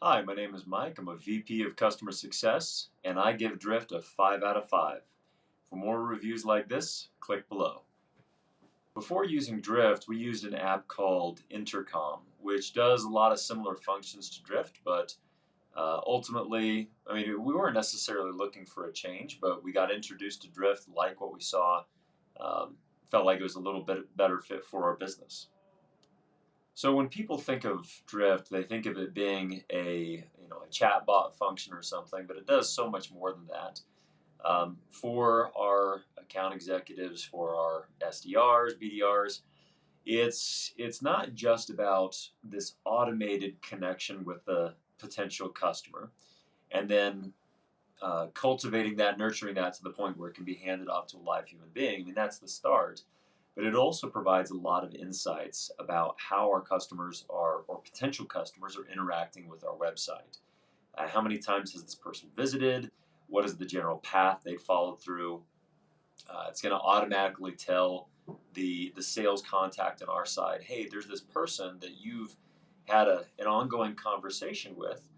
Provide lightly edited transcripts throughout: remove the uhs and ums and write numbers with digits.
Hi, my name is Mike. I'm a VP of Customer Success, and I give Drift a 5 out of 5. For more reviews like this, click below. Before using Drift, we used an app called Intercom, which does a lot of similar functions to Drift, but ultimately, we weren't necessarily looking for a change, but we got introduced to Drift, like what we saw, um, felt like it was a little bit better fit for our business. So when people think of Drift, they think of it being a chatbot function or something, but it does so much more than that. For our account executives, for our SDRs, BDRs, it's not just about this automated connection with the potential customer, and then cultivating that, nurturing that to the point where it can be handed off to a live human being. That's the start. But it also provides a lot of insights about how our customers are, or potential customers, are interacting with our website. How many times has this person visited? What is the general path they followed through? It's going to automatically tell the sales contact on our side, hey, there's this person that you've had an ongoing conversation with,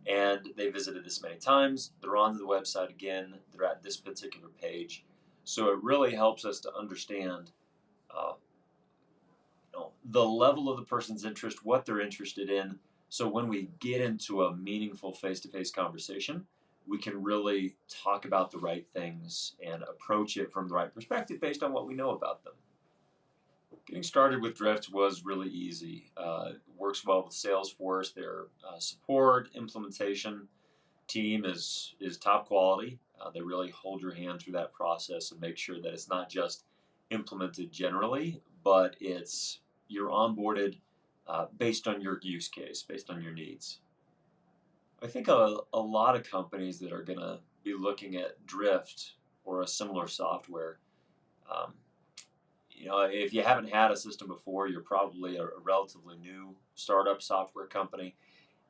and they visited this many times. They're on the website again. They're at this particular page. So it really helps us to understand uh, the level of the person's interest, what they're interested in. So when we get into a meaningful face-to-face conversation, we can really talk about the right things and approach it from the right perspective based on what we know about them. Getting started with Drift was really easy. It works well with Salesforce. Their support implementation team is top quality. They really hold your hand through that process and make sure that it's not just implemented generally, but you're onboarded based on your use case, based on your needs. I think a lot of companies that are going to be looking at Drift or a similar software, um, if you haven't had a system before, you're probably a relatively new startup software company,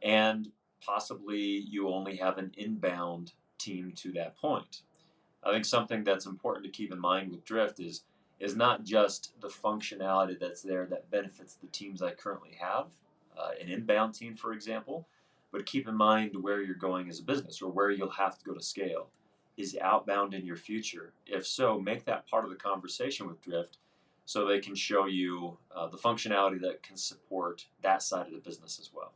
and possibly you only have an inbound team to that point. I think something that's important to keep in mind with Drift is not just the functionality that's there that benefits the teams I currently have, an inbound team, for example, but keep in mind where you're going as a business or where you'll have to go to scale. Is outbound in your future? If so, make that part of the conversation with Drift so they can show you the functionality that can support that side of the business as well.